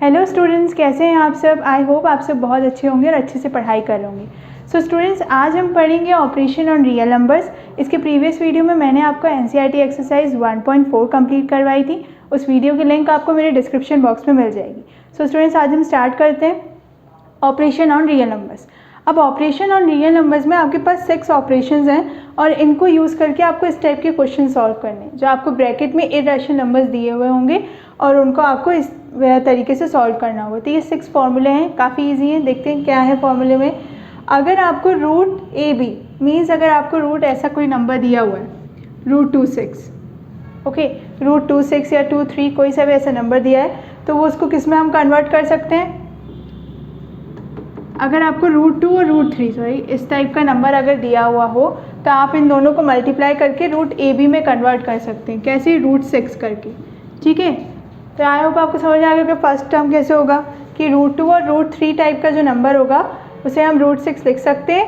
Hello students, कैसे हैं आप सब। आई होप आप सब बहुत अच्छे होंगे और अच्छे से पढ़ाई कर लोगे। सो स्टूडेंट्स, आज हम पढ़ेंगे ऑपरेशन ऑन रियल नंबर्स। इसके प्रीवियस वीडियो में मैंने आपको एनसीईआरटी एक्सरसाइज 1.4 कंप्लीट करवाई थी। उस वीडियो की लिंक आपको मेरे डिस्क्रिप्शन बॉक्स में मिल जाएगी। सो स्टूडेंट्स, आज हम स्टार्ट करते हैं ऑपरेशन ऑन रियल नंबर्स। अब ऑपरेशन ऑन रियल नंबर्स में आपके पास 6 ऑपरेशंस हैं और इनको यूज़ करके आपको इस टाइप के क्वेश्चन सॉल्व करने हैं, जो आपको ब्रैकेट में इरेशनल नंबर्स दिए हुए होंगे और उनको आपको इस तरीके से सॉल्व करना होगा। तो ये 6 फॉर्मूले हैं, काफ़ी इजी हैं। देखते हैं क्या है फॉर्मूले में। अगर आपको रूट ए बी मीन्स अगर आपको रूट ऐसा कोई नंबर दिया हुआ है, रूट 26, ओके, रूट 26 या 23 कोई सा भी ऐसा नंबर दिया है, तो वो उसको किस में हम कन्वर्ट कर सकते हैं। अगर आपको रूट 2 और रूट 3 इस टाइप का नंबर अगर दिया हुआ हो तो आप इन दोनों को मल्टीप्लाई करके रूट ए बी में कन्वर्ट कर सकते हैं। कैसे? रूट 6 करके। ठीक है, तो आई होप आपको समझ में आ गया कि फर्स्ट टर्म कैसे होगा कि रूट 2 और रूट 3 टाइप का जो नंबर होगा उसे हम रूट 6 लिख सकते हैं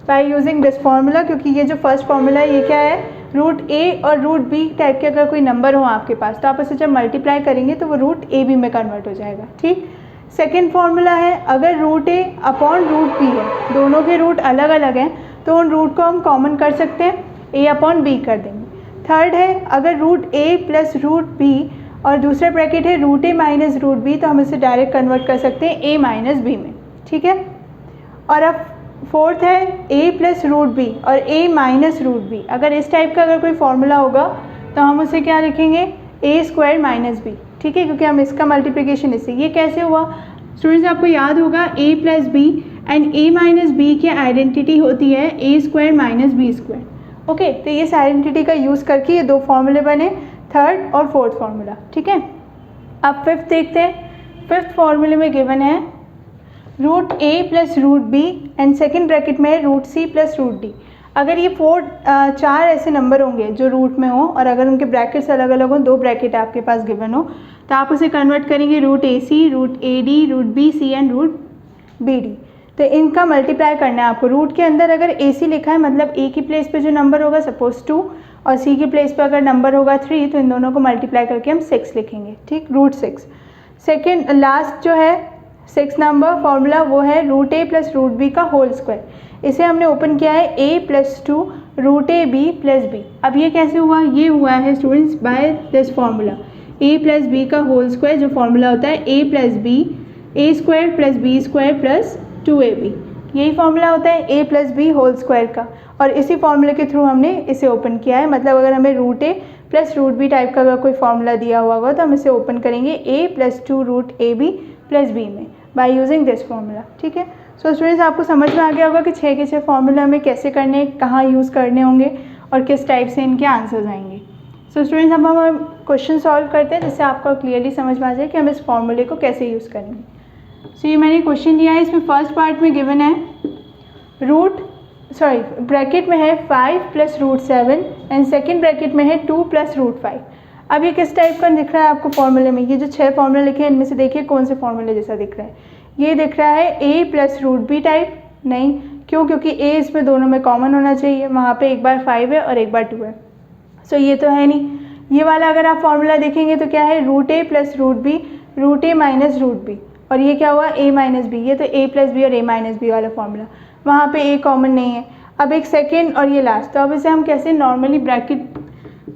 बाय यूजिंग दिस फार्मूला। क्योंकि ये जो फर्स्ट फार्मूला है ये क्या है, रूट ए और रूट बी टाइप के अगर कोई नंबर हो आपके पास तो आप उसे जब मल्टीप्लाई करेंगे तो वो रूट ए बी में कन्वर्ट हो जाएगा। ठीक। सेकेंड फार्मूला है, अगर रूट ए अपॉन रूट बी है, दोनों के रूट अलग अलग हैं, तो उन रूट को हम कॉमन कर सकते हैं, ए अपॉन बी कर देंगे। थर्ड है, अगर root a plus root B और दूसरा ब्रैकेट है root a minus root B, तो हम इसे डायरेक्ट कन्वर्ट कर सकते हैं ए माइनस बी में। ठीक है। और अब फोर्थ है ए प्लस रूट बी और ए माइनस रूट बी। अगर इस टाइप का अगर कोई फॉर्मूला होगा तो हम उसे क्या लिखेंगे, ए स्क्वायर माइनस बी। ठीक है, क्योंकि हम इसका मल्टीप्लिकेशन इससे। ये कैसे हुआ स्टूडेंट्स, आपको याद होगा A plus B and A minus B की आइडेंटिटी होती है A square minus B square. Okay, तो इस आइडेंटिटी का यूज़ करके ये दो फॉर्मूले बने, थर्ड और फोर्थ फार्मूला। ठीक है। अब फिफ्थ देखते हैं। फिफ्थ फार्मूले में गिवन है root a plus root b and second bracket में है root c plus root d. अगर ये चार ऐसे नंबर होंगे जो रूट में हो और अगर उनके ब्रैकेट्स अलग अलग हों, दो ब्रैकेट आपके पास गिवन हो, तो आप उसे कन्वर्ट करेंगे root a c, root a d, root b c and root b d. तो इनका मल्टीप्लाई करना है आपको। रूट के अंदर अगर ए सी लिखा है मतलब ए की प्लेस पे जो नंबर होगा सपोज 2 और सी की प्लेस पे अगर नंबर होगा 3, तो इन दोनों को मल्टीप्लाई करके हम 6 लिखेंगे। ठीक, रूट 6। सेकेंड लास्ट जो है 6 नंबर फॉर्मूला वो है root a plus root b का होल स्क्वायर। इसे हमने ओपन किया है a plus 2 root a b plus b. अब ये कैसे हुआ, ये हुआ है students by this formula a plus b का होल स्क्वायर, जो फार्मूला होता है a plus b a square plus b square plus 2ab। यही फार्मूला होता है a plus b whole square का, और इसी फार्मूले के थ्रू हमने इसे ओपन किया है। मतलब अगर हमें root a plus root b type का अगर कोई फार्मूला दिया हुआ होगा तो हम इसे ओपन करेंगे a plus 2 root a b plus b में बाय यूजिंग दिस फार्मूला। ठीक है। सो स्टूडेंट्स, आपको समझ में आ गया होगा कि 6 के 6 फार्मूला हमें कैसे करने, कहाँ यूज़ करने होंगे और किस टाइप से इनके आंसर्स आएंगे। सो स्टूडेंट्स, अब हम क्वेश्चन सॉल्व करते हैं जिससे आपको क्लियरली समझ में आ जाए कि हम इस फार्मूले को कैसे यूज़ करेंगे। सो ये मैंने क्वेश्चन दिया है, इसमें फर्स्ट पार्ट में गिवन है ब्रैकेट में है 5 plus root 7 and second bracket में है 2 प्लस रूट 5। अब ये किस टाइप का दिख रहा है आपको फॉर्मूले में? ये जो 6 फॉर्मूले लिखे हैं इनमें से देखिए कौन से फॉर्मूले जैसा दिख रहा है। ये दिख रहा है a plus root b type. नहीं, क्यों? क्योंकि a इसमें दोनों में कॉमन होना चाहिए। वहाँ पे एक बार 5 है और एक बार 2 है। सो ये तो है नहीं। ये वाला अगर आप फॉर्मूला देखेंगे तो क्या है, root a plus root B root a minus root B, और ये क्या हुआ, a माइनस बी। ये तो a प्लस बी और a माइनस बी वाला फॉर्मूला, वहाँ पे a कॉमन नहीं है। अब एक सेकेंड और ये लास्ट, तो अब इसे हम कैसे नॉर्मली ब्रैकेट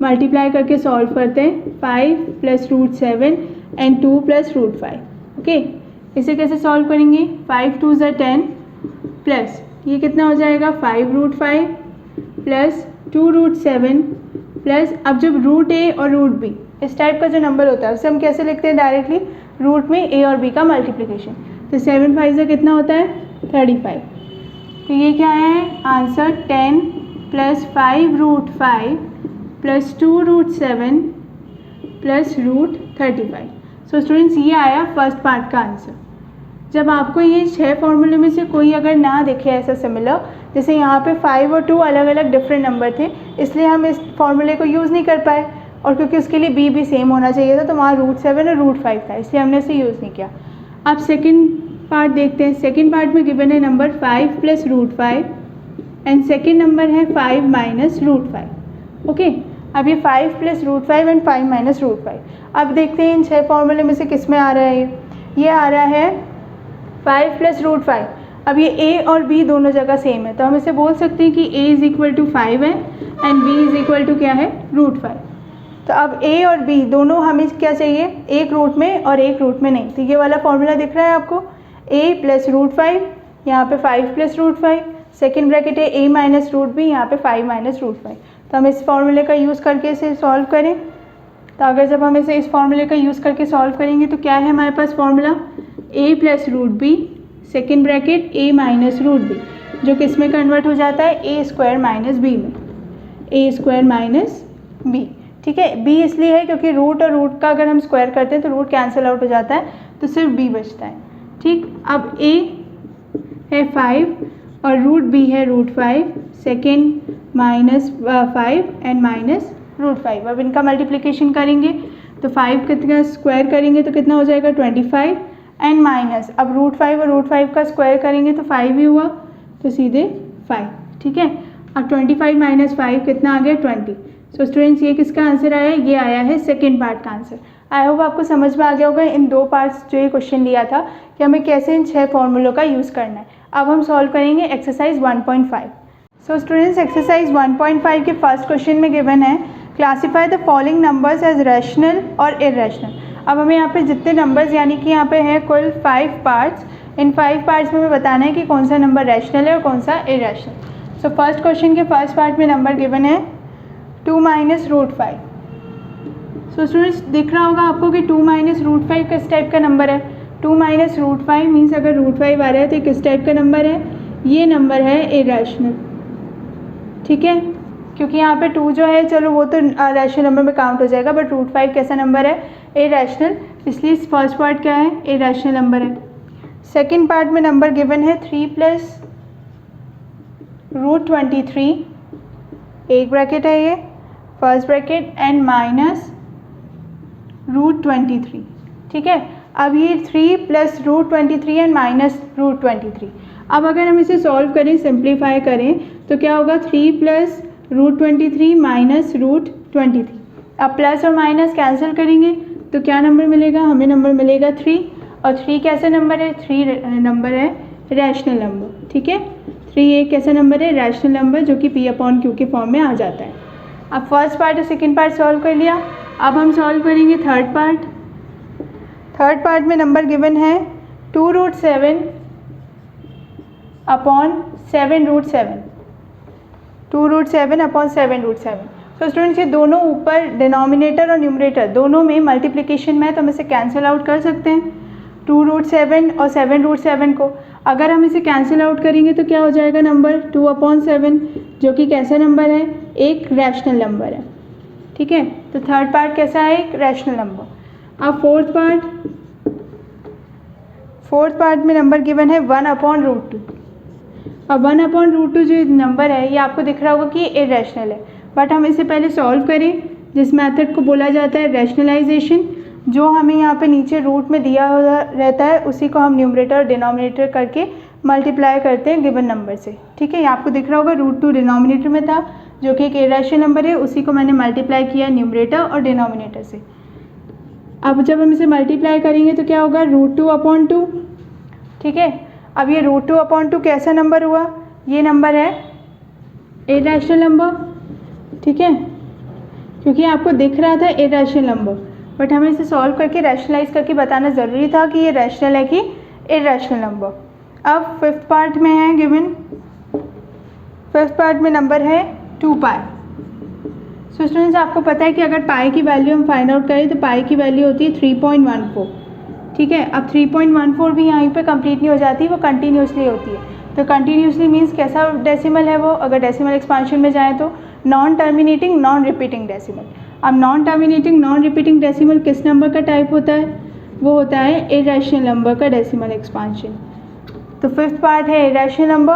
मल्टीप्लाई करके सॉल्व करते हैं। 5 plus root 7 and 2 plus root 5। Okay, इसे कैसे सॉल्व करेंगे, 5 2 ज़ा 10 प्लस ये कितना हो जाएगा 5 रूट 5 प्लस 2 रूट 7 प्लस, अब जब रूट ए और रूट बी इस टाइप का जो नंबर होता है उसे हम कैसे लिखते हैं डायरेक्टली, रूट में ए और बी का मल्टीप्लिकेशन। तो 7 5 ज़ा कितना होता है 35। तो ये क्या है answer, 10 plus 5 root 5 plus 2 root 7 plus root 35। So students, ये आया फर्स्ट पार्ट का आंसर। जब आपको ये 6 फॉर्मूले में से कोई अगर ना दिखे ऐसा सिमिलर, जैसे यहाँ पे 5 और 2 अलग अलग डिफरेंट नंबर थे, इसलिए हम इस फॉर्मूले को यूज़ नहीं कर पाए, और क्योंकि उसके लिए बी भी सेम होना चाहिए था तो वहाँ रूट 7 और रूट 5 था, इसलिए हमने इसे यूज़ नहीं किया। अब सेकेंड पार्ट देखते हैं। सेकेंड पार्ट में गिवन है number 5 plus root 5 and second number है 5 माइनस रूट 5। ओके, अब ये 5 plus root 5 and 5 minus root 5। अब देखते हैं इन 6 फॉर्मूले में से किस में आ रहा है। ये आ रहा है 5 प्लस रूट 5। अब ये a और b दोनों जगह सेम है, तो हम इसे बोल सकते हैं कि a इज़ इक्वल टू 5 है and b is equal to क्या है, रूट 5। तो अब a और b दोनों हमें क्या चाहिए, एक रूट में और एक रूट में नहीं। तो ये वाला फॉर्मूला दिख रहा है आपको, a प्लस रूट 5, यहाँ पे 5 प्लस रूट 5, सेकेंड ब्रैकेट है a माइनस रूट b, यहाँ पे 5 माइनस रूट 5। तो हम इस फॉर्मूले का यूज़ करके इसे सॉल्व करें, तो अगर जब हम इसे इस फॉर्मूले का यूज़ करके सॉल्व करेंगे तो क्या है हमारे पास formula, a plus root b second bracket a minus root b, जो किस में कन्वर्ट हो जाता है, a स्क्वायर माइनस b में, a स्क्वायर माइनस b। ठीक है, b इसलिए है क्योंकि रूट और रूट का अगर हम स्क्वायर करते हैं तो रूट कैंसिल आउट हो जाता है, तो सिर्फ b बचता है। ठीक, अब a है 5 और रूट b है root 5, second minus 5 and minus root 5। अब इनका मल्टीप्लिकेशन करेंगे तो 5 कितना स्क्वायर करेंगे तो कितना हो जाएगा 25 एंड माइनस, अब रूट 5 और रूट 5 का स्क्वायर करेंगे तो 5 ही हुआ, तो सीधे 5। ठीक है, अब 25 माइनस 5 कितना आ गया 20। सो स्टूडेंट्स ये किसका आंसर आया, ये आया है सेकेंड पार्ट का आंसर। आई होप आपको समझ में आ गया होगा इन दो पार्ट्स जो ये क्वेश्चन लिया था कि हमें कैसे इन 6 फॉर्मूलों का यूज़ करना है। अब हम सॉल्व करेंगे एक्सरसाइज 1.5। सो स्टूडेंट्स एक्सरसाइज 1.5 के फर्स्ट क्वेश्चन में गिवन है classify the following numbers as rational और इरेशनल। अब हमें यहाँ पे जितने नंबर्स यानी कि यहाँ पे है कुल 5 पार्ट्स, इन 5 पार्ट्स में हमें बताना है कि कौन सा नंबर रैशनल है और कौन सा इरेशनल। सो फर्स्ट क्वेश्चन के फर्स्ट पार्ट में नंबर गिवन है 2 माइनस रूट 5। सो स्टूडेंट्स दिख रहा होगा आपको कि 2 माइनस रूट 5 किस टाइप का नंबर है, 2 माइनस रूट 5 मीन्स अगर रूट 5 आ रहा है तो किस टाइप का नंबर है, ये नंबर है इरेशनल। ठीक है, क्योंकि यहाँ पे 2 जो है चलो वो तो रैशनल नंबर में काउंट हो जाएगा, बट रूट 5 कैसा नंबर है, इरेशनल, इसलिए इस फर्स्ट पार्ट क्या है, इरेशनल नंबर है। सेकेंड पार्ट में नंबर गिवन है 3 प्लस रूट 23, एक ब्रैकेट है ये first bracket and minus root 23। ठीक है, अब ये 3 plus root 23 and minus root 23। अब अगर हम इसे सॉल्व करें, सिंप्लीफाई करें तो क्या होगा, 3 प्लस रूट 23 माइनस रूट 23। अब प्लस और माइनस कैंसिल करेंगे तो क्या नंबर मिलेगा, हमें नंबर मिलेगा 3, और 3 कैसे नंबर है, 3 नंबर है रैशनल नंबर। ठीक है, 3 एक कैसा नंबर है, रैशनल नंबर, जो कि p/q के फॉर्म में आ जाता है। अब फर्स्ट पार्ट और सेकेंड पार्ट सॉल्व कर लिया, अब हम सॉल्व करेंगे थर्ड पार्ट। थर्ड पार्ट में नंबर गिवन है 2 root 7 upon 7 root 7, 2 root 7 upon 7 root 7। तो स्टूडेंट्स ये दोनों ऊपर डिनोमिनेटर और न्यूमरेटर दोनों में मल्टीप्लिकेशन में है, तो हम इसे कैंसिल आउट कर सकते हैं 2 रूट 7 और 7 रूट 7 को। अगर हम इसे कैंसिल आउट करेंगे तो क्या हो जाएगा नंबर 2/7, जो कि कैसा नंबर है, एक रैशनल नंबर है। ठीक है, तो थर्ड पार्ट कैसा है, एक रैशनल नंबर। अब फोर्थ पार्ट में नंबर गिवन है 1/√2। अब 1/√2 जो नंबर है ये आपको दिख रहा होगा कि ये इरेशनल है, बट हम इसे पहले सॉल्व करें, जिस मेथड को बोला जाता है रैशनलाइजेशन। जो हमें यहाँ पे नीचे रूट में दिया हुआ रहता है उसी को हम न्यूमरेटर और डिनोमिनेटर करके मल्टीप्लाई करते हैं गिवन नंबर से। ठीक है, ये आपको दिख रहा होगा √2 डिनोमिनेटर में था, जो कि एक इरेशनल नंबर है, उसी को मैंने मल्टीप्लाई किया न्यूमरेटर और डिनोमिनेटर से। अब जब हम इसे मल्टीप्लाई करेंगे तो क्या होगा, √2/2। ठीक है, अब ये √2/2 कैसा नंबर हुआ, ये नंबर है इरेशनल नंबर। ठीक है, क्योंकि आपको दिख रहा था इरेशनल नंबर, बट हमें इसे सॉल्व करके रैशनलाइज करके बताना ज़रूरी था कि ये रैशनल है कि इरेशनल नंबर। अब फिफ्थ पार्ट में है गिवन, फिफ्थ पार्ट में नंबर है 2 पाई। सो स्टूडेंट्स आपको पता है कि अगर पाई की वैल्यू हम फाइंड आउट करें तो पाई की वैल्यू होती है 3.14। ठीक है, अब 3.14 भी यहाँ पे कंप्लीट नहीं हो जाती, वो कंटिन्यूसली होती है। तो कंटिन्यूसली मीन्स कैसा डेसिमल है वो, अगर डेसिमल एक्सपांशन में जाए तो non terminating non repeating decimal. अब non terminating non repeating decimal किस नंबर का टाइप होता है, वो होता है इरेशनल नंबर का डेसिमल एक्सपांशन। तो फिफ्थ पार्ट है इरेशनल नंबर,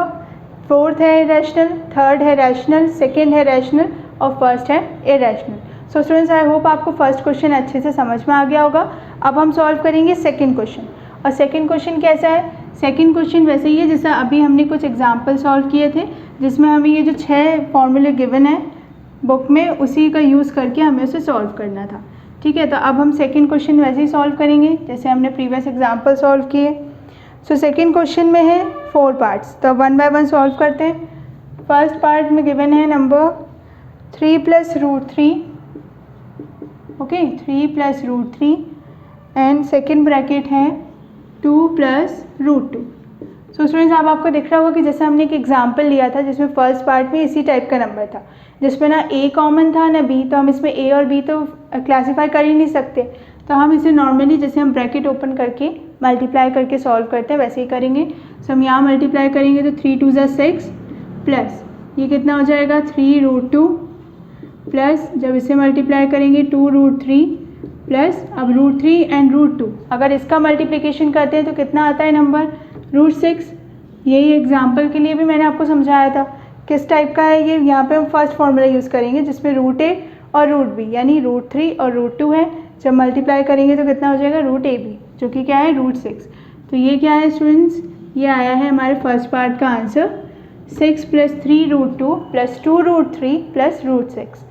फोर्थ है इरेशनल, थर्ड है रैशनल, सेकेंड है रैशनल और फर्स्ट है इरेशनल। सो स्टूडेंट्स आई होप आपको फर्स्ट क्वेश्चन अच्छे से समझ में आ गया होगा। अब हम सॉल्व करेंगे सेकेंड क्वेश्चन, और सेकेंड क्वेश्चन कैसा है, सेकेंड क्वेश्चन वैसे ही है जैसा अभी हमने कुछ एग्जाम्पल सॉल्व किए थे, जिसमें हमें ये जो 6 फॉर्मूले गिवन है बुक में उसी का यूज़ करके हमें उसे सॉल्व करना था। ठीक है, तो अब हम सेकंड क्वेश्चन वैसे ही सॉल्व करेंगे जैसे हमने प्रीवियस एग्जाम्पल सॉल्व किए। सो सेकंड क्वेश्चन में है 4 पार्ट्स, तो वन बाय वन सॉल्व करते हैं। फर्स्ट पार्ट में गिवन है number 3 + √3, okay 3 + √3 and second bracket है 2 + √2। सो स्टूडेंट्स अब आपको दिख रहा होगा कि जैसे हमने एक एग्जाम्पल लिया था जिसमें फर्स्ट पार्ट में इसी टाइप का नंबर था जिसमें ना a कॉमन था ना b, तो हम इसमें a और b तो क्लासीफाई कर ही नहीं सकते, तो हम इसे नॉर्मली जैसे हम ब्रैकेट ओपन करके मल्टीप्लाई करके सॉल्व करते हैं वैसे ही करेंगे। सो हम यहाँ मल्टीप्लाई करेंगे तो 3 × 2 = 6 प्लस ये कितना हो जाएगा 3 √2 प्लस जब इसे मल्टीप्लाई करेंगे 2 √3 प्लस अब √3 एंड √2, अगर इसका मल्टीप्लिकेशन करते हैं तो कितना आता है नंबर √6। यही एग्जाम्पल के लिए भी मैंने आपको समझाया था किस टाइप का है ये। यहाँ पे हम फर्स्ट फॉर्मूला यूज़ करेंगे जिसमें √a और √b यानी √3 और √2 है, जब मल्टीप्लाई करेंगे तो कितना हो जाएगा √ab जो कि क्या है √6। तो ये क्या है स्टूडेंट्स, ये आया है हमारे फर्स्ट पार्ट का आंसर 6 + 3 √2 + 2 √3 + √6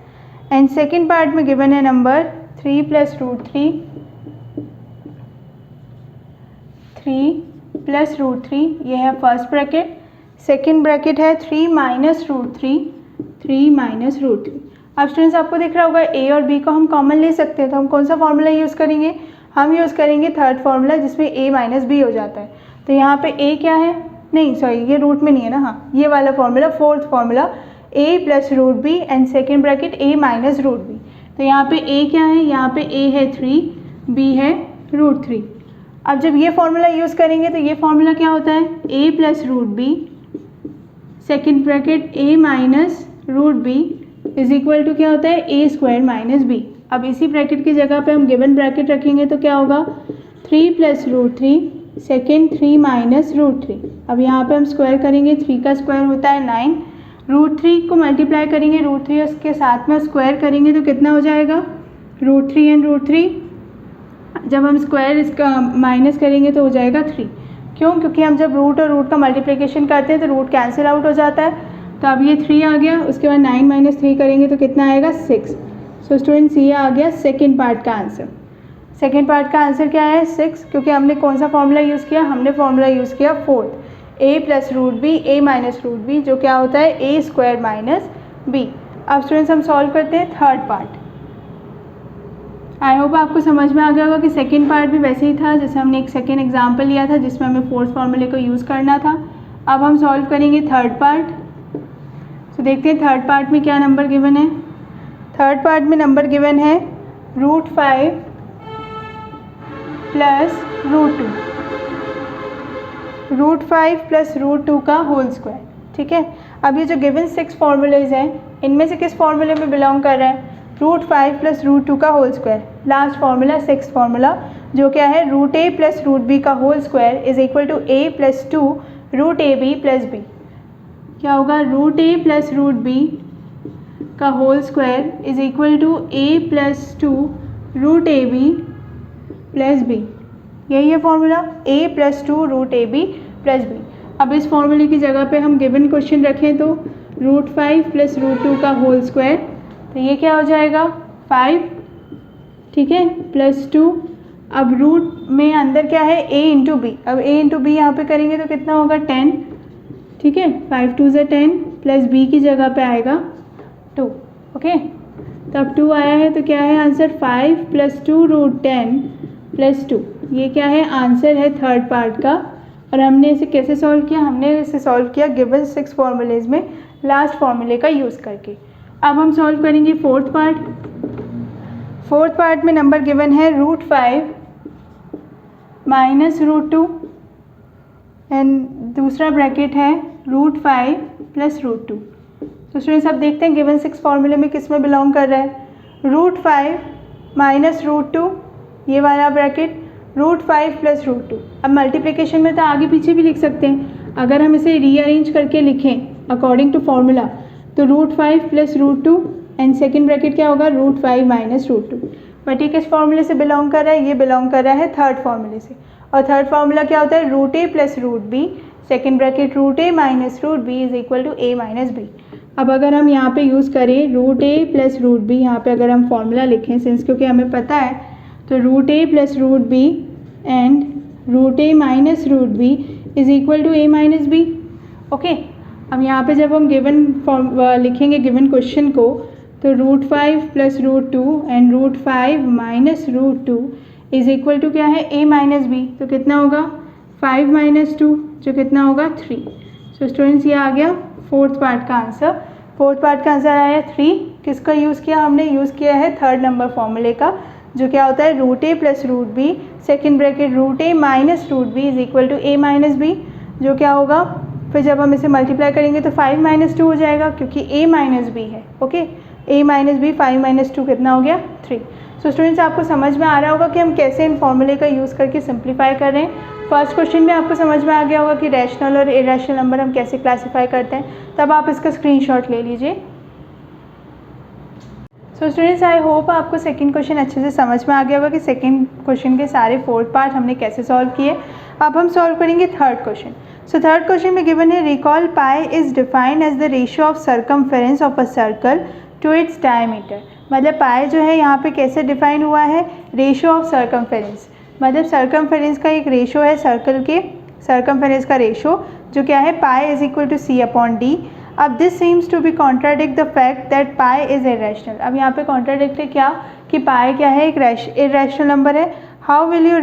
एंड सेकेंड पार्ट में गिवन है नंबर 3 + √3 ये है फर्स्ट ब्रैकेट, सेकेंड ब्रैकेट है 3 - √3 अब स्टूडेंट्स आपको दिख रहा होगा a और b को हम कॉमन ले सकते हैं, तो हम कौन सा फॉर्मूला यूज़ करेंगे, हम यूज़ करेंगे थर्ड फार्मूला जिसमें a - b हो जाता है। तो यहाँ पे a क्या है, नहीं सॉरी ये रूट में नहीं है ना, हाँ ये वाला formula fourth formula a + √b and second bracket a - √b। तो यहाँ पे a क्या है, यहाँ पे a है 3, b है √3। अब जब ये फार्मूला यूज़ करेंगे तो ये फार्मूला क्या होता है a + √b second bracket a - √b is equal to क्या होता है a² - b। अब इसी ब्रैकेट की जगह पे हम गिवन ब्रैकेट रखेंगे तो क्या होगा 3 + √3 सेकेंड 3 - √3। अब यहाँ पे हम स्क्वायर करेंगे, 3 का स्क्वायर होता है 9, √3 को मल्टीप्लाई करेंगे √3 उसके साथ में स्क्वायर करेंगे तो कितना हो जाएगा √3 एंड √3, जब हम स्क्वायर इसका माइनस करेंगे तो हो जाएगा 3। क्यों, क्योंकि हम जब रूट और रूट का मल्टीप्लिकेशन करते हैं तो रूट कैंसिल आउट हो जाता है। तो अब ये 3 आ गया, उसके बाद 9 - 3 करेंगे तो कितना आएगा 6। सो स्टूडेंट्स ये आ गया सेकेंड पार्ट का आंसर। सेकेंड पार्ट का आंसर क्या है 6, क्योंकि हमने कौन सा फॉर्मूला यूज़ किया, हमने फॉर्मूला यूज़ किया fourth a + √b a - √b जो क्या होता है a² - b। अब स्टूडेंट्स हम सॉल्व करते हैं थर्ड पार्ट। आई होप आपको समझ में आ गया होगा कि सेकेंड पार्ट भी वैसे ही था जैसे हमने एक सेकेंड एग्जाम्पल लिया था जिसमें हमें फोर्थ फार्मूले को यूज़ करना था। अब हम सॉल्व करेंगे थर्ड पार्ट। तो देखते हैं थर्ड पार्ट में क्या नंबर गिवन है। थर्ड पार्ट में नंबर गिवन है √5 + √2 √2 का होल स्क्वायर। ठीक है, अब ये जो गिवन 6 फार्मूलेज हैं इनमें से किस फार्मूले में बिलोंग कर रहा है √5 + √2 का whole square, last formula 6th formula जो क्या है √a + √b का whole square is equal to a + 2 √ab + b। क्या होगा √a + √b का whole square is equal to a + 2 √ab + b। यही है फॉर्मूला a + 2 √ab + b। अब इस फॉर्मूले की जगह पे हम गिवन क्वेश्चन रखें तो √5 + √2 का होल स्क्वायर, तो ये क्या हो जाएगा 5, ठीक है +2। अब रूट में अंदर क्या है a × b, अब a × b यहाँ पे करेंगे तो कितना होगा 10, ठीक है 5 × 2 = 10 प्लस b की जगह पे आएगा 2। ओके, तो अब 2 आया है तो क्या है आंसर 5 + 2 √10 + 2। ये क्या है आंसर है थर्ड पार्ट का। और हमने इसे कैसे सॉल्व किया, हमने इसे सॉल्व किया गिवन 6 फार्मूलेज में लास्ट फार्मूले का यूज़ करके। अब हम सॉल्व करेंगे फोर्थ पार्ट। फोर्थ पार्ट में नंबर गिवन है √5 - √2 एंड दूसरा ब्रैकेट है √5 + √2। तो स्टूडेंट्स अब देखते हैं गिवन 6 फार्मूले में किस में बिलोंग कर रहा है √5 - √2 ये वाला ब्रैकेट √5 + √2। अब मल्टीप्लिकेशन में तो आगे पीछे भी लिख सकते हैं, अगर हम इसे रीअरेंज करके लिखें अकॉर्डिंग टू फार्मूला तो √5 + √2 एंड सेकेंड ब्रैकेट क्या होगा √5 - √2। बट ये किस फार्मूले से बिलोंग कर रहा है, ये बिलोंग कर रहा है थर्ड फार्मूले से। और थर्ड फार्मूला क्या होता है √a + √b second bracket √a - √b is equal to a - b। अब अगर हम यहाँ पे यूज़ करें root a plus root B, यहाँ पे अगर हम फॉर्मूला लिखें सिंस क्योंकि हमें पता है, तो root a plus root b and root a minus root b is equal to a minus b. Okay, अब यहाँ पे जब हम गिवन फॉर्म लिखेंगे गिवन क्वेश्चन को, तो root 5 plus root 2 and root 5 minus root 2 is equal to क्या है, ए माइनस बी। तो कितना होगा 5 माइनस 2 जो कितना होगा 3। सो स्टूडेंट्स ये आ गया फोर्थ पार्ट का आंसर। फोर्थ पार्ट का आंसर आया 3। किसका यूज़ किया हमने, यूज़ किया है थर्ड नंबर फॉर्मूले का, जो क्या होता है root a plus root b second bracket root a minus root b is equal to a minus b, जो क्या होगा फिर जब हम इसे मल्टीप्लाई करेंगे तो 5 माइनस 2 हो जाएगा क्योंकि ए माइनस बी है। ओके, ए माइनस बी 5 माइनस 2 कितना हो गया 3। सो स्टूडेंट्स आपको समझ में आ रहा होगा कि हम कैसे इन फॉर्मूले का यूज़ करके सिंप्लीफाई कर रहे हैं। फर्स्ट क्वेश्चन में आपको समझ में आ गया होगा कि रैशनल और इरेशनल नंबर हम कैसे क्लासीफाई करते हैं, तब आप इसका स्क्रीनशॉट ले लीजिए। सो स्टूडेंट्स आई होप आपको सेकंड क्वेश्चन अच्छे से समझ में आ गया होगा कि सेकंड क्वेश्चन के सारे फोर्थ पार्ट हमने कैसे सॉल्व किए। अब हम सॉल्व करेंगे third question. So third question में गिवन है recall pi is defined as the ratio of circumference of a circle to its diameter. मतलब पाई जो है यहाँ पे कैसे डिफाइन हुआ है, रेशियो ऑफ सर्कमफेरेंस, मतलब सर्कमफेरेंस का एक रेशियो है, सर्कल के सर्कमफेरेंस का रेशियो जो क्या है pi is equal to C upon D. अब this seems to be contradict the fact that pi is irrational. अब यहाँ पे कॉन्ट्राडिक्ट है क्या, कि पाई क्या है, एक इरेशनल नंबर है। How will you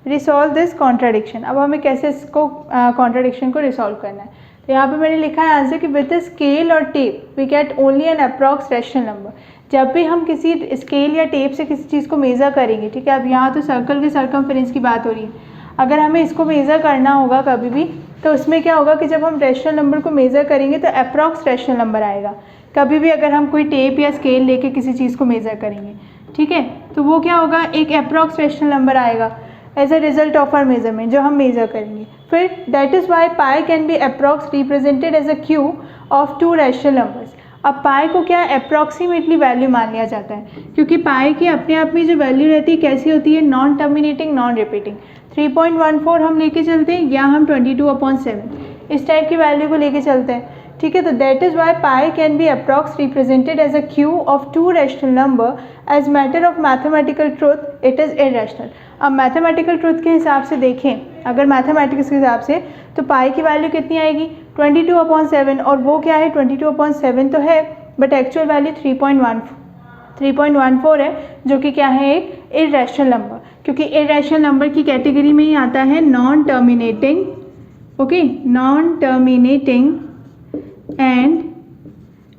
resolve this contradiction. अब हमें कैसे इसको कॉन्ट्राडिक्शन को रिसॉल्व करना है, तो यहाँ पे मैंने लिखा है आंसर कि विद द स्केल और tape we get only an approx rational number. जब भी हम किसी स्केल या टेप से किसी चीज़ को मेज़र करेंगे, ठीक है, अब यहाँ तो सर्कल के सर्कमफेरेंस की बात हो रही है, अगर हमें इसको मेज़र करना होगा कभी भी, तो उसमें क्या होगा कि जब हम रैशनल नंबर को मेज़र करेंगे तो अप्रॉक्स रैशनल नंबर आएगा। कभी भी अगर हम कोई टेप या स्केल लेके किसी चीज़ को मेज़र करेंगे, ठीक है, तो वो क्या होगा, एक अप्रॉक्स रैशनल नंबर आएगा as a result of our measurement जो हम मेज़र करेंगे। फिर that is why pi can be approx represented as a cube of two rational numbers. अब पाई को क्या अप्रॉक्सीमेटली वैल्यू मान लिया जाता है, क्योंकि पाई की अपने आप में जो वैल्यू रहती है कैसी होती है, नॉन टर्मिनेटिंग नॉन रिपीटिंग। 3.14 हम लेके चलते हैं या हम 22/7 इस टाइप की वैल्यू को लेके चलते हैं, ठीक है। तो that is why pi can be approx represented as a cube of two rational number as matter of mathematical truth it is irrational. अब मैथमेटिकल ट्रूथ के हिसाब से देखें, अगर मैथमेटिक्स के हिसाब से, तो पाई की वैल्यू कितनी आएगी 22/7, और वो क्या है 22/7 तो है, बट एक्चुअल वैल्यू 3.14 है, जो कि क्या है एक इरेशनल नंबर, क्योंकि इरेशनल नंबर की कैटेगरी में ही आता है non terminating, okay, non terminating and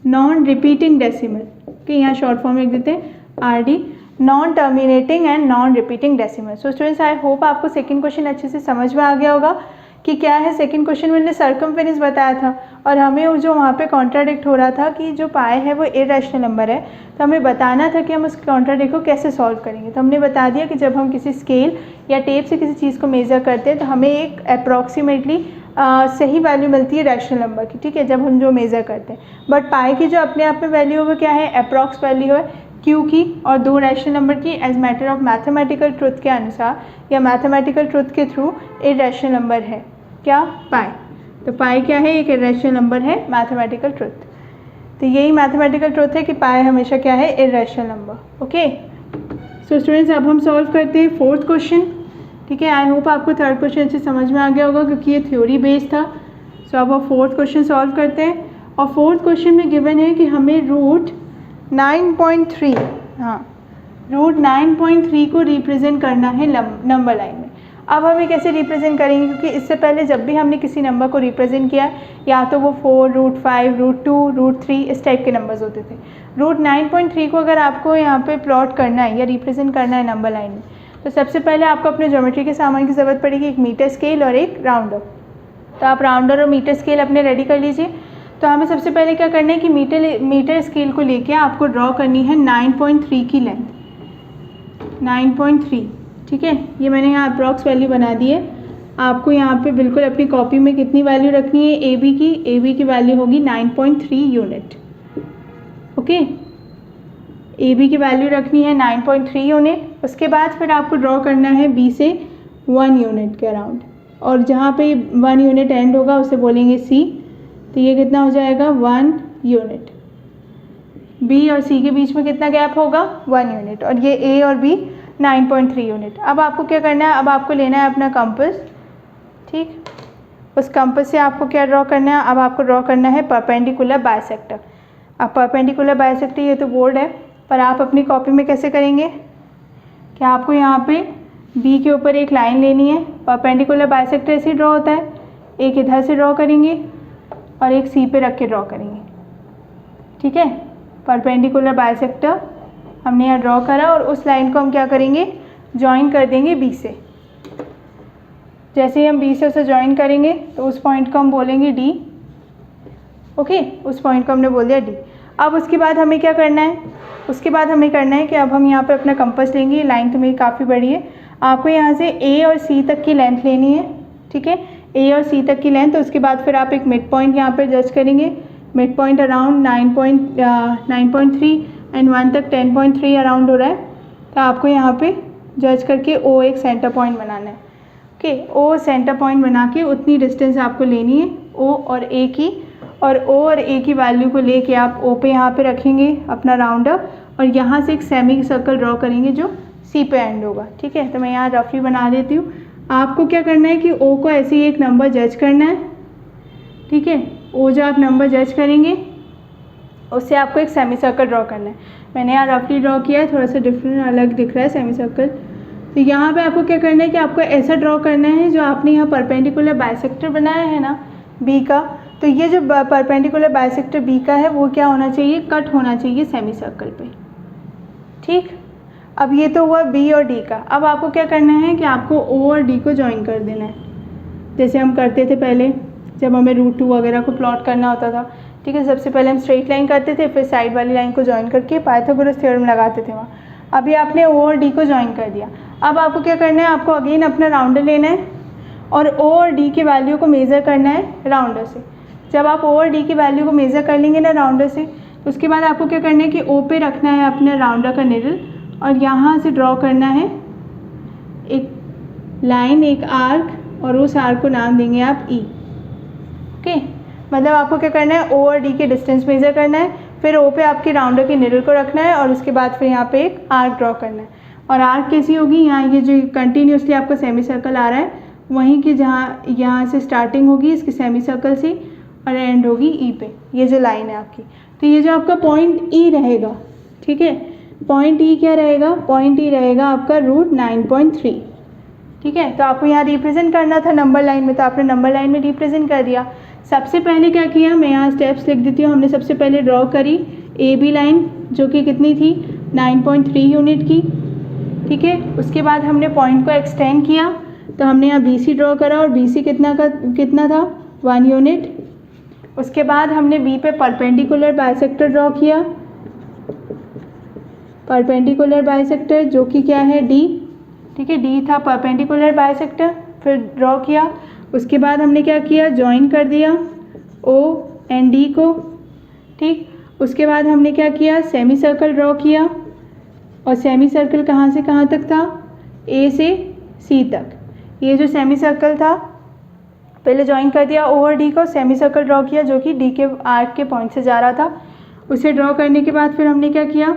non repeating decimal, कि यहाँ शॉर्ट फॉर्म लिख देते हैं RD, non terminating and non repeating decimal. So students I hope आपको सेकंड क्वेश्चन अच्छे से समझ में आ गया होगा कि क्या है। सेकंड क्वेश्चन में मैंने सर्कमफेरेंस बताया था, और हमें वो जो वहाँ पे कॉन्ट्राडिक्ट हो रहा था कि जो पाई है वो इरेशनल नंबर है, तो हमें बताना था कि हम उस कॉन्ट्राडिक्ट को कैसे सॉल्व करेंगे। तो हमने बता दिया कि जब हम किसी स्केल या टेप से किसी चीज़ को मेज़र करते हैं तो हमें एक अप्रॉक्सीमेटली सही वैल्यू मिलती है रैशनल नंबर की, ठीक है, जब हम जो मेज़र करते हैं। बट पाई की जो अपने आप में वैल्यू है वो क्या है, अप्रॉक्स वैल्यू है क्यू की और दो रैशनल नंबर की as matter of mathematical truth के अनुसार या मैथमेटिकल ट्रुथ के थ्रू इरेशनल नंबर है क्या, पाई। तो पाई क्या है, एक इरेशनल नंबर है मैथमेटिकल ट्रुथ। तो यही मैथमेटिकल ट्रुथ है कि पाई हमेशा क्या है, irrational number. Okay, so students अब हम सॉल्व करते हैं फोर्थ क्वेश्चन, ठीक है। आई होप आपको थर्ड क्वेश्चन अच्छे समझ में आ गया होगा क्योंकि ये थ्योरी बेस्ड था। सो अब हम फोर्थ क्वेश्चन सॉल्व करते हैं, और फोर्थ क्वेश्चन में गिवन है कि हमें रूट 9.3, हाँ, रूट 9.3 को रिप्रेजेंट करना है नंबर लाइन में। अब हम ये कैसे रिप्रेजेंट करेंगे, क्योंकि इससे पहले जब भी हमने किसी नंबर को रिप्रेजेंट किया या तो वो 4, रूट 5, रूट 2, रूट 3 इस टाइप के नंबर्स होते थे। रूट 9.3 को अगर आपको यहाँ पे प्लॉट करना है या रिप्रेजेंट करना है नंबर लाइन में, तो सबसे पहले आपको अपने ज्योमेट्री के सामान की ज़रूरत पड़ेगी, एक मीटर स्केल और एक राउंडर। तो आप राउंडर और मीटर स्केल अपने रेडी कर लीजिए। तो हमें सबसे पहले क्या करना है कि मीटर स्केल को लेके आपको ड्रॉ करनी है 9.3 की लेंथ, 9.3, ठीक है। ये मैंने यहाँ अप्रॉक्स वैल्यू बना दी है। आपको यहाँ पे बिल्कुल अपनी कॉपी में कितनी वैल्यू रखनी है, ए बी की वैल्यू होगी 9.3 यूनिट, ओके। ए बी की वैल्यू रखनी है 9.3 यूनिट। उसके बाद फिर आपको ड्रॉ करना है बी से 1 यूनिट के अराउंड, और जहाँ पे 1 यूनिट एंड होगा उसे बोलेंगे सी। तो ये कितना हो जाएगा 1 यूनिट। बी और सी के बीच में कितना गैप होगा 1 यूनिट, और ये ए और बी 9.3 यूनिट। अब आपको क्या करना है, अब आपको लेना है अपना कंपास, ठीक। उस कंपास से आपको क्या ड्रॉ करना है, अब आपको ड्रॉ करना है परपेंडिकुलर बाइसेक्टर। अब परपेंडिकुलर बाइसेक्टर ये तो बोर्ड है, पर आप अपनी कॉपी में कैसे करेंगे कि आपको यहाँ पे बी के ऊपर एक लाइन लेनी है। परपेंडिकुलर बाइसेक्टर ऐसे ड्रॉ होता है, एक इधर से ड्रॉ करेंगे और एक सी पे रख के ड्रॉ करेंगे, ठीक है। परपेंडिकुलर बाइसेक्टर हमने यहाँ ड्रॉ करा और उस लाइन को हम क्या करेंगे, ज्वाइन कर देंगे बी से। जैसे ही हम बी से उसे ज्वाइन करेंगे तो उस पॉइंट को हम बोलेंगे डी, ओके, उस पॉइंट को हमने बोल दिया डी। अब उसके बाद हमें क्या करना है, उसके बाद हमें करना है कि अब हम यहाँ पे अपना कंपास लेंगे। लाइन तो मेरी काफ़ी बड़ी है, आपको यहाँ से ए और सी तक की लेंथ लेनी है, ठीक है, ए और सी तक की लेंथ। तो उसके बाद फिर आप एक मिड पॉइंट यहाँ पर जज करेंगे। मिड पॉइंट अराउंड 9.3 एंड 1 तक 10.3 अराउंड हो रहा है। तो आपको यहाँ पे जज करके ओ एक सेंटर पॉइंट बनाना है, ओके। ओ सेंटर पॉइंट बना के उतनी डिस्टेंस आपको लेनी है ओ और ए की, और ओ और ए की वैल्यू को लेके आप ओ पे यहाँ पे रखेंगे अपना राउंडर, और यहाँ से एक सेमी सर्कल ड्रॉ करेंगे जो सी पे एंड होगा, ठीक है। तो मैं यहाँ रफली बना देती हूँ। आपको क्या करना है कि ओ को ऐसे ही एक नंबर जज करना है, ठीक है। ओ जो आप नंबर जज करेंगे उससे आपको एक सेमी सर्कल ड्रॉ करना है। मैंने यहाँ रफली ड्रॉ किया है, थोड़ा सा डिफरेंट अलग दिख रहा है सेमी सर्कल। तो यहाँ पे आपको क्या करना है कि आपको ऐसा ड्रॉ करना है, जो आपने यहाँ परपेंडिकुलर बाइसेक्टर बनाया है ना बी का, तो ये जो परपेंडिकुलर बाइसेक्टर बी का है वो क्या होना चाहिए, कट होना चाहिए सेमी सर्कल पे, ठीक। अब ये तो हुआ बी और डी का। अब आपको क्या करना है कि आपको ओ और डी को ज्वाइन कर देना है, जैसे हम करते थे पहले जब हमें रूट 2 वगैरह को प्लॉट करना होता था, ठीक है। सबसे पहले हम स्ट्रेट लाइन करते थे, फिर साइड वाली लाइन को ज्वाइन करके पाइथागोरस थ्योरम लगाते थे वहाँ। अभी आपने ओ और डी को ज्वाइन कर दिया। अब आपको क्या करना है, आपको अगेन अपना राउंडर लेना है और ओ और डी की वैल्यू को मेज़र करना है राउंडर से। जब आप ओ और डी की वैल्यू को मेज़र कर लेंगे ना राउंडर से, तो उसके बाद आपको क्या करना है कि ओ पे रखना है अपने राउंडर का निडल, और यहाँ से ड्रॉ करना है एक लाइन, एक आर्क, और उस आर्क को नाम देंगे आप ई, ओके। मतलब आपको क्या करना है, ओ और डी के डिस्टेंस मेज़र करना है, फिर ओ पे आपके राउंडर के निडल को रखना है, और उसके बाद फिर यहाँ पे एक आर्क ड्रॉ करना है। और आर्क कैसी होगी, यहाँ ये जो कंटिन्यूसली आपका सेमी सर्कल आ रहा है वहीं की जहाँ यहाँ से स्टार्टिंग होगी इसकी सेमी सर्कल से और एंड होगी ई पे, ये जो लाइन है आपकी। तो ये जो आपका पॉइंट ई रहेगा, ठीक है, पॉइंट ई क्या रहेगा, पॉइंट ई रहेगा आपका रूट 9.3, ठीक है। तो आपको यहाँ रिप्रेजेंट करना था नंबर लाइन में, तो आपने नंबर लाइन में रिप्रेजेंट कर दिया। सबसे पहले क्या किया, मैं यहाँ स्टेप्स लिख देती हूँ। हमने सबसे पहले ड्रॉ करी ए बी लाइन, जो कि कितनी थी 9.3 यूनिट की, ठीक है। उसके बाद हमने पॉइंट को एक्सटेंड किया, तो हमने यहाँ बी सी ड्रॉ करा, और बी सी कितना था 1 यूनिट। उसके बाद हमने बी पे परपेंडिकुलर बाइसेक्टर ड्रॉ किया, परपेंडिकुलर बाइसेक्टर जो कि क्या है डी, ठीक है, डी था परपेंडिकुलर बाइसेक्टर, फिर ड्रॉ किया। उसके बाद हमने क्या किया, ज्वाइन कर दिया ओ एंड डी को, ठीक। उसके बाद हमने क्या किया, सेमी सर्कल ड्रॉ किया, और सेमी सर्कल कहाँ से कहाँ तक था, ए से सी तक। ये जो सेमी सर्कल था पहले ज्वाइन कर दिया ओ और डी को, सेमी सर्कल ड्रॉ किया जो कि डी के आर्क के पॉइंट से जा रहा था। उसे ड्रॉ करने के बाद फिर हमने क्या किया,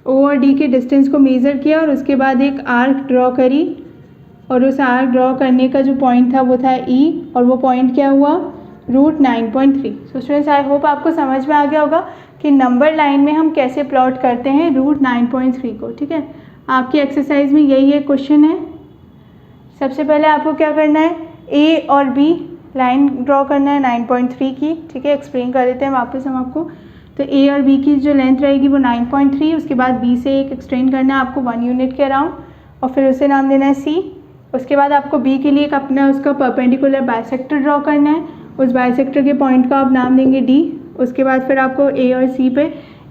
ओ और डी के डिस्टेंस को मेज़र किया, और उसके बाद एक आर्क ड्रॉ करी, और उस आर्क ड्रॉ करने का जो पॉइंट था वो था ई, और वो पॉइंट क्या हुआ, root 9.3। So students, I hope आपको समझ में आ गया होगा कि नंबर लाइन में हम कैसे प्लॉट करते हैं रूट 9.3 को, ठीक है। आपकी एक्सरसाइज में यही एक क्वेश्चन है। सबसे पहले आपको क्या करना है, ए और बी लाइन ड्रॉ करना है 9.3 की, ठीक है। एक्सप्लेन कर देते हैं वापस हम आपको। तो ए और बी की जो लेंथ रहेगी वो 9.3, उसके बाद बी से एक एक्सटेंड करना है आपको 1 यूनिट के अराउंड, और फिर उसे नाम देना है सी। उसके बाद आपको बी के लिए एक अपना उसका परपेंडिकुलर बाइसेक्टर ड्रॉ करना है, उस बाइसेक्टर के पॉइंट का आप नाम देंगे डी। उसके बाद फिर आपको ए और सी पे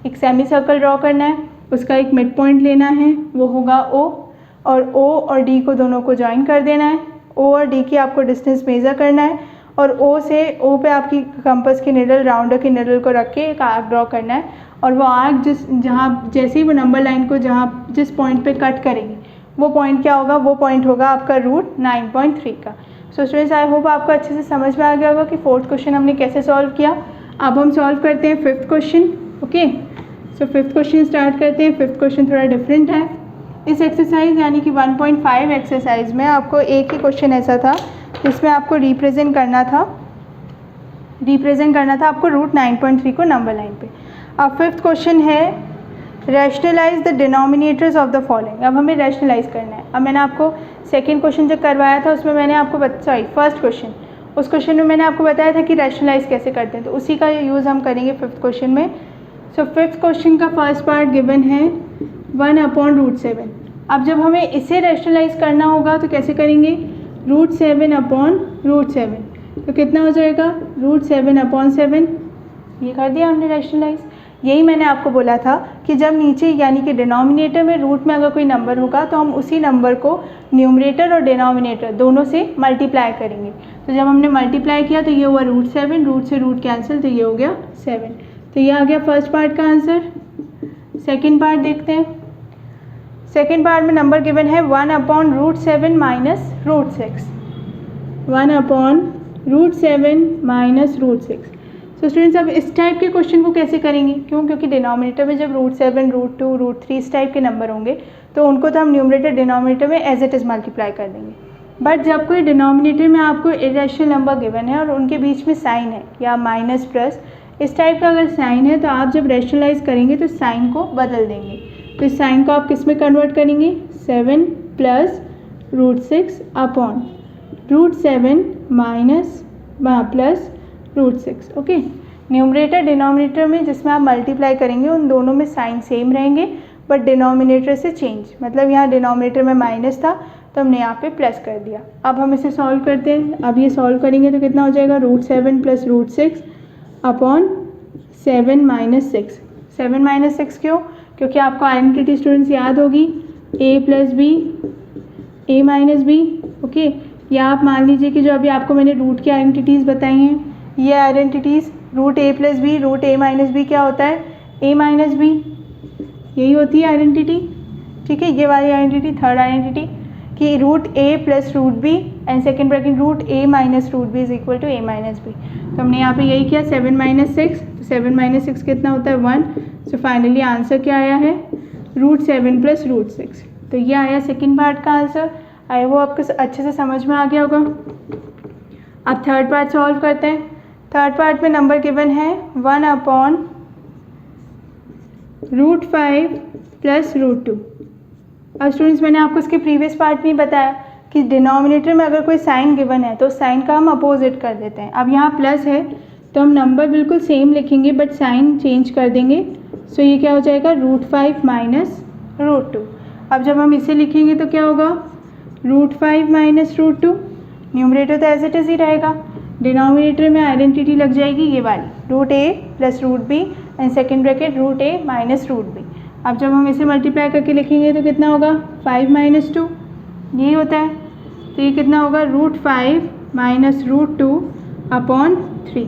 एक सेमी सर्कल ड्रॉ करना है, उसका एक मिड पॉइंट लेना है, वो होगा ओ, और ओ और डी को दोनों को ज्वाइन कर देना है। ओ और डी की आपको डिस्टेंस मेज़र करना है, और ओ से ओ पे आपकी कंपास की निडल, राउंडर की निडल को रख के एक आर्क ड्रॉ करना है, और वो आर्क जहाँ जैसे ही वो नंबर लाइन को जिस पॉइंट पे कट करेगी वो पॉइंट क्या होगा, वो पॉइंट होगा आपका रूट 9.3 का। सो स्टूडेंट्स आई होप आपको अच्छे से समझ में आ गया होगा कि फोर्थ क्वेश्चन हमने कैसे सॉल्व किया। अब हम सॉल्व करते हैं fifth question. Okay, so fifth question start करते हैं। फिफ्थ क्वेश्चन थोड़ा डिफरेंट है। इस एक्सरसाइज यानी कि 1.5 एक्सरसाइज में आपको एक ही क्वेश्चन ऐसा था जिसमें आपको रिप्रेजेंट करना था आपको रूट 9.3 को नंबर लाइन पे। अब फिफ्थ क्वेश्चन है rationalise the denominators of the following. अब हमें रैशनलाइज करना है। अब मैंने आपको सेकेंड क्वेश्चन जब करवाया था उसमें मैंने आपको फर्स्ट क्वेश्चन, उस क्वेश्चन में मैंने आपको बताया था कि रैशनलाइज कैसे करते हैं, तो उसी का यूज़ हम करेंगे फिफ्थ क्वेश्चन में। सो फिफ्थ क्वेश्चन का फर्स्ट पार्ट गिवन है 1/√7। अब जब हमें इसे रैशनलाइज करना होगा तो कैसे करेंगे, √7/√7, तो कितना हो जाएगा √7/7। ये कर दिया हमने रैशनलाइज। यही मैंने आपको बोला था कि जब नीचे यानी कि डिनोमिनेटर में रूट में अगर कोई नंबर होगा तो हम उसी नंबर को न्यूमरेटर और डिनोमिनेटर दोनों से मल्टीप्लाई करेंगे। तो जब हमने मल्टीप्लाई किया तो ये हुआ √7, रूट से रूट कैंसिल, तो ये हो गया 7। तो ये आ गया फर्स्ट पार्ट का आंसर। सेकेंड पार्ट देखते हैं। सेकेंड पार्ट में नंबर गिवन है 1/√7 माइनस √6, 1/√7 माइनस √6। तो स्टूडेंट्स अब इस टाइप के क्वेश्चन को कैसे करेंगे, क्योंकि डिनोमिनेटर में जब √7, √2, √3 इस टाइप के नंबर होंगे तो उनको तो हम न्यूमरेटर डिनोमिनेटर में एज इट इज़ मल्टीप्लाई कर देंगे। बट जब कोई डिनोमिनेटर में आपको इरेशनल नंबर गिवन है और उनके बीच में साइन है या माइनस प्लस इस टाइप का अगर साइन है, तो आप जब रैशनलाइज करेंगे तो साइन को बदल देंगे। तो इस साइन को आप किस में कन्वर्ट करेंगे, 7 + √6/√7 minus plus √6। Okay, numerator denominator में जिसमें आप मल्टीप्लाई करेंगे उन दोनों में साइन सेम रहेंगे, बट डिनोमिनेटर से चेंज, मतलब यहाँ डिनोमिनेटर में माइनस था तो हमने यहाँ पे प्लस कर दिया। अब हम इसे सॉल्व करते हैं। अब ये सॉल्व करेंगे तो कितना हो जाएगा, √7 + √6/7 - 6। 7 - 6 क्यों, क्योंकि आपको आइडेंटिटी स्टूडेंट्स याद होगी a + b, a - b। Okay, या आप मान लीजिए कि जो अभी आपको मैंने रूट की आइडेंटिटीज़ बताई हैं, ये identities √a + b, √a - b क्या होता है, a - b, यही होती है आइडेंटिटी। ठीक है, ये वाली आइडेंटिटी थर्ड आइडेंटिटी कि √a + √b and second bracket √a - √b is equal to a - b। तो हमने यहाँ पे यही किया 7 - 6, तो 7 - 6 कितना होता है 1। सो फाइनली आंसर क्या आया है, √7 + √6। तो ये आया सेकेंड पार्ट का आंसर। आई वो आपको अच्छे से समझ में आ गया होगा। अब थर्ड पार्ट सॉल्व करते हैं। थर्ड पार्ट में नंबर गिवन है 1/√5 + √2। अब स्टूडेंट्स मैंने आपको इसके प्रीवियस पार्ट में बताया कि डिनोमिनेटर में अगर कोई साइन गिवन है तो साइन का हम अपोजिट कर देते हैं। अब यहाँ प्लस है तो हम नंबर बिल्कुल सेम लिखेंगे बट साइन चेंज कर देंगे। सो ये क्या हो जाएगा, √5 माइनस √2। अब जब हम इसे लिखेंगे तो क्या होगा, √5 माइनस √2। न्यूमरेटर तो एज इट इज़ ही रहेगा, डिनोमिनेटर में आइडेंटिटी लग जाएगी ये वाली √a + √b and second bracket √a minus √b। अब जब हम इसे मल्टीप्लाई करके लिखेंगे तो कितना होगा, 5 - 2, यही होता है। तो ये कितना होगा, √5 माइनस √2/3।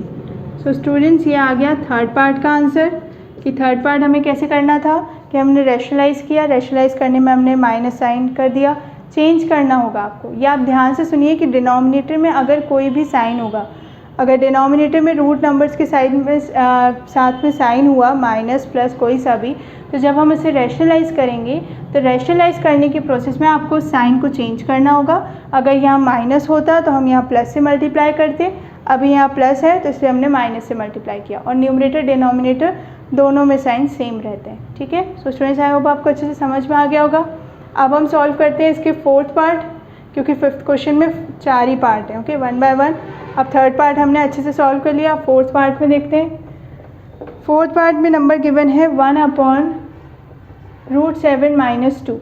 सो स्टूडेंट्स ये आ गया थर्ड पार्ट का आंसर। कि थर्ड पार्ट हमें कैसे करना था कि हमने रैशनलाइज़ किया, रैशनलाइज़ करने में हमने माइनस साइन कर दिया, चेंज करना होगा आपको। या आप ध्यान से सुनिए कि डिनोमिनेटर में अगर कोई भी साइन होगा, अगर डिनोमिनेटर में रूट नंबर्स के साइड में साथ में साइन हुआ माइनस प्लस कोई सा भी, तो जब हम इसे रैशनलाइज़ करेंगे तो रैशनलाइज़ करने के प्रोसेस में आपको साइन को चेंज करना होगा। अगर यहाँ माइनस होता तो हम यहाँ प्लस से मल्टीप्लाई करते, अभी यहाँ प्लस है तो इसलिए हमने माइनस से मल्टीप्लाई किया, और न्यूमरेटर डिनोमिनेटर दोनों में साइन सेम रहते हैं। ठीक है, सो स्टूडेंट्स आई होप आपको अच्छे से समझ में आ गया होगा। अब हम सॉल्व करते हैं इसके फोर्थ पार्ट, क्योंकि फिफ्थ क्वेश्चन में 4 ही पार्ट हैं। Okay, 1 by 1। अब थर्ड पार्ट हमने अच्छे से सॉल्व कर लिया। फोर्थ पार्ट में देखते हैं। फोर्थ पार्ट में नंबर गिवन है 1/√7 - 2।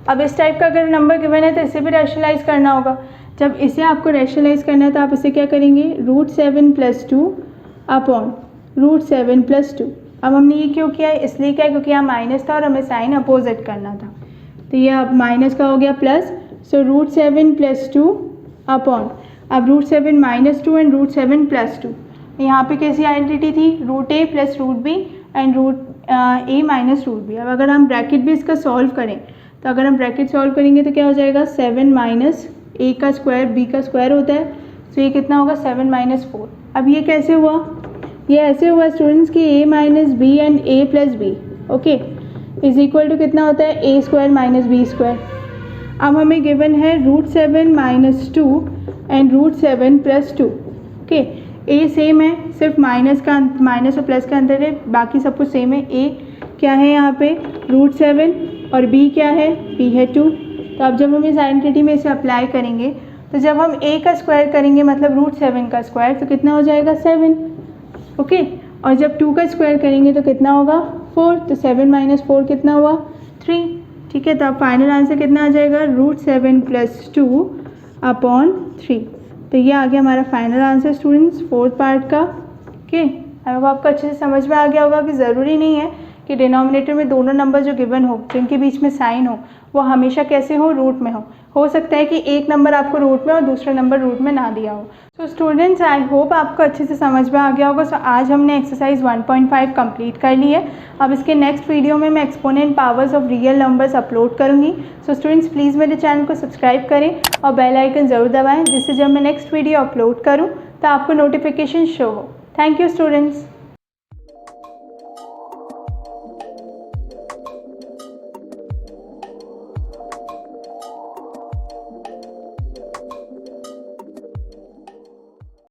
अब इस टाइप का अगर नंबर गिवन है तो इसे भी रैशनलाइज़ करना होगा। जब इसे आपको रैशनलाइज़ करना है तो आप इसे क्या करेंगे, √7 + 2/√7 + 2। अब हमने ये क्यों किया है, इसलिए क्या, क्योंकि यहाँ माइनस था और हमें साइन अपोजिट करना था। तो ये अब माइनस का हो गया प्लस, सो √7 + 2 अब √7 - 2 एंड √7 + 2। यहाँ पे कैसी आइडेंटिटी थी, √a + √b and √a minus √b। अब अगर हम ब्रैकेट भी इसका सॉल्व करें तो अगर हम ब्रैकेट सॉल्व करेंगे तो क्या हो जाएगा, 7 - a का स्क्वायर b का स्क्वायर होता है, तो ये कितना होगा 7 माइनस 4। अब ये कैसे हुआ, ये ऐसे हुआ स्टूडेंट्स कि a minus b and a plus b okay is equal to कितना होता है a square minus B square. अब हमें गिवन है √7 minus 2 and √7 plus 2 okay. a same है, सिर्फ माइनस और प्लस का अंतर है, बाकी सब कुछ सेम है। a क्या है यहाँ पे √7 और b क्या है, b है 2। तो अब जब हम इस आइडेंटिटी में इसे अप्लाई करेंगे तो जब हम a का स्क्वायर करेंगे मतलब √7 का स्क्वायर तो कितना हो जाएगा 7 ओके। और जब 2 का स्क्वायर करेंगे तो कितना होगा 4, तो 7 माइनस 4 कितना हुआ 3। ठीक है, तो अब फाइनल आंसर कितना आ जाएगा √7 प्लस 2 अपॉन 3। तो ये आ गया हमारा final answer students 4th part का ओके। अब आपको अच्छे से समझ में आ गया होगा कि ज़रूरी नहीं है कि डिनोमिनेटर में दोनों नंबर जो गिवन हो जिनके बीच में साइन हो वो हमेशा कैसे हो रूट में हो सकता है कि एक नंबर आपको रूट में और दूसरा नंबर रूट में ना दिया हो। तो स्टूडेंट्स आई होप आपको अच्छे से समझ में आ गया होगा। सो आज हमने एक्सरसाइज 1.5 कंप्लीट कर ली है। अब इसके नेक्स्ट वीडियो में मैं exponent powers of real numbers upload करूँगी। सो स्टूडेंट्स प्लीज़ मेरे चैनल को सब्सक्राइब करें और बेल आइकन ज़रूर दबाएँ जिससे जब मैं नेक्स्ट वीडियो अपलोड करूँ तो आपको नोटिफिकेशन शो हो। Thank you students.